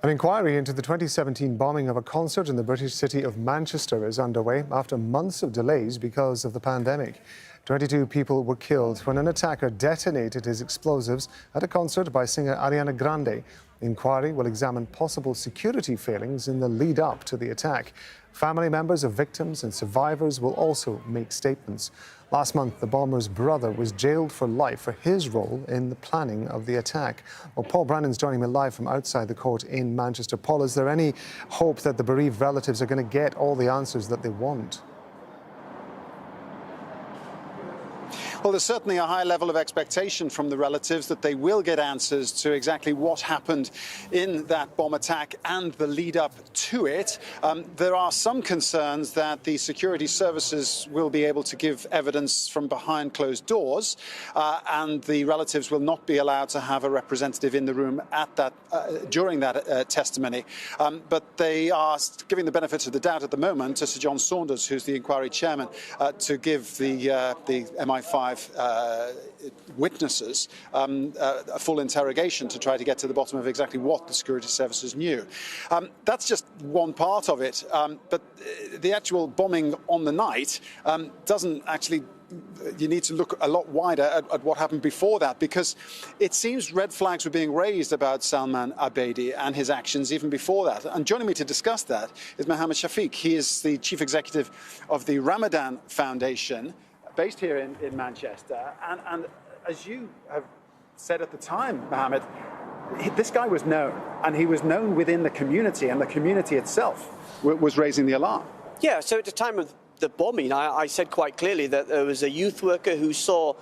An inquiry into the 2017 bombing of a concert in the British city of Manchester is underway after months of delays because of the pandemic. 22 people were killed when an attacker detonated his explosives at a concert by singer Ariana Grande. The inquiry will examine possible security failings in the lead up to the attack. Family members of victims and survivors will also make statements. Last month, the bomber's brother was jailed for life for his role in the planning of the attack. Well, Paul Brennan's joining me live from outside the court in Manchester. Paul, is there any hope that the bereaved relatives are going to get all the answers that they want? Well, there's certainly a high level of expectation from the relatives that they will get answers to exactly what happened in that bomb attack and the lead up to it. There are some concerns that the security services will be able to give evidence from behind closed doors, and the relatives will not be allowed to have a representative in the room at that during that testimony. But they are giving the benefit of the doubt at the moment to Sir John Saunders, who's the inquiry chairman, to give the MI5 witnesses a full interrogation to try to get to the bottom of exactly what the security services knew. That's just one part of it, but the actual bombing on the night doesn't actually. You need to look a lot wider at what happened before that, because it seems red flags were being raised about Salman Abedi and his actions even before that. And joining me to discuss that is Mohammed Shafiq. He is the chief executive of the Ramadhan Foundation, based here in Manchester. And as you have said at the time, Mohammed, this guy was known, and he was known within the community, and the community itself was raising the alarm. Yeah, so at the time of the bombing, I said quite clearly that there was a youth worker who saw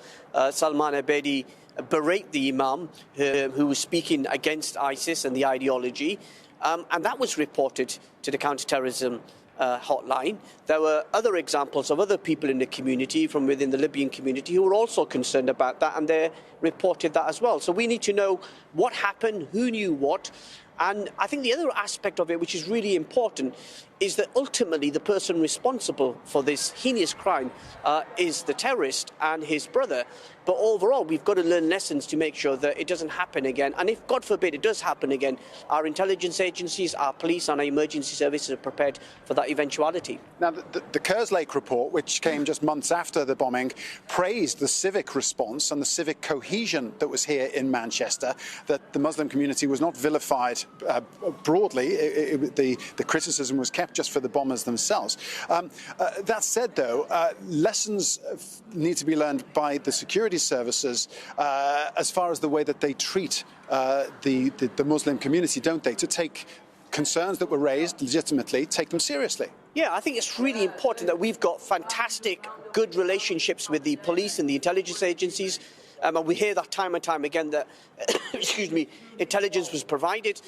Salman Abedi berate the imam who was speaking against ISIS and the ideology, and that was reported to the counter-terrorism hotline. There were other examples of other people in the community from within the Libyan community who were also concerned about that, and they reported that as well. So we need to know what happened, who knew what. And I think the other aspect of it, which is really important, is that ultimately the person responsible for this heinous crime is the terrorist and his brother. But overall, we've got to learn lessons to make sure that it doesn't happen again. And if, God forbid, it does happen again, our intelligence agencies, our police and our emergency services are prepared for that eventuality. Now, the Kerslake report, which came just months after the bombing, praised the civic response and the civic cohesion that was here in Manchester, that the Muslim community was not vilified broadly. The criticism was kept just for the bombers themselves. That said, though, lessons need to be learned by the security services as far as the way that they treat the Muslim community, don't they? To take concerns that were raised legitimately, take them seriously. Yeah, I think it's really important that we've got fantastic, good relationships with the police and the intelligence agencies. And we hear that time and time again that, excuse me, intelligence was provided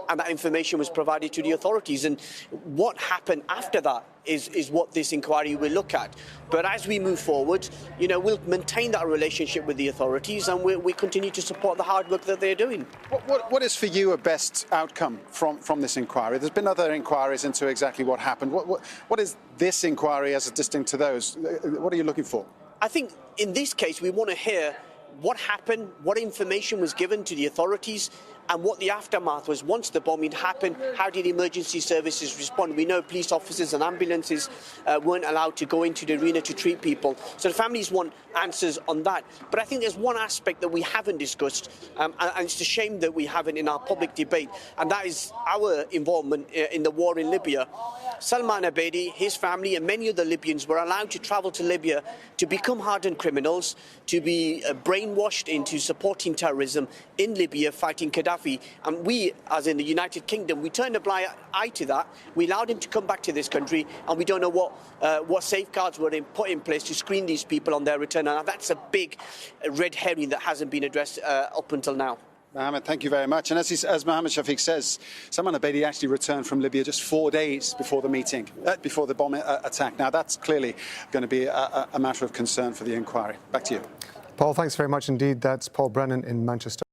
and that information was provided to the authorities. And what happened after that is what this inquiry will look at. But as we move forward, we'll maintain that relationship with the authorities, and we continue to support the hard work that they're doing. What is for you a best outcome from this inquiry? There's been other inquiries into exactly what happened. What is this inquiry as distinct to those? What are you looking for? I think in this case, we want to hear what happened, what information was given to the authorities, and what the aftermath was once the bombing happened. How did emergency services respond? We know police officers and ambulances weren't allowed to go into the arena to treat people. So the families want answers on that. But I think there's one aspect that we haven't discussed, and it's a shame that we haven't in our public debate, and that is our involvement in the war in Libya. Salman Abedi, his family, and many other Libyans were allowed to travel to Libya to become hardened criminals, to be brainwashed into supporting terrorism in Libya, fighting Gaddafi. And we, as in the United Kingdom, we turned a blind eye to that. We allowed him to come back to this country, and we don't know what safeguards were put in place to screen these people on their return. And that's a big red herring that hasn't been addressed up until now. Mohammed, thank you very much. And as Mohammed Shafiq says, Salman Abedi actually returned from Libya just 4 days before the bomb attack. Now, that's clearly going to be a matter of concern for the inquiry. Back to you. Paul, thanks very much indeed. That's Paul Brennan in Manchester.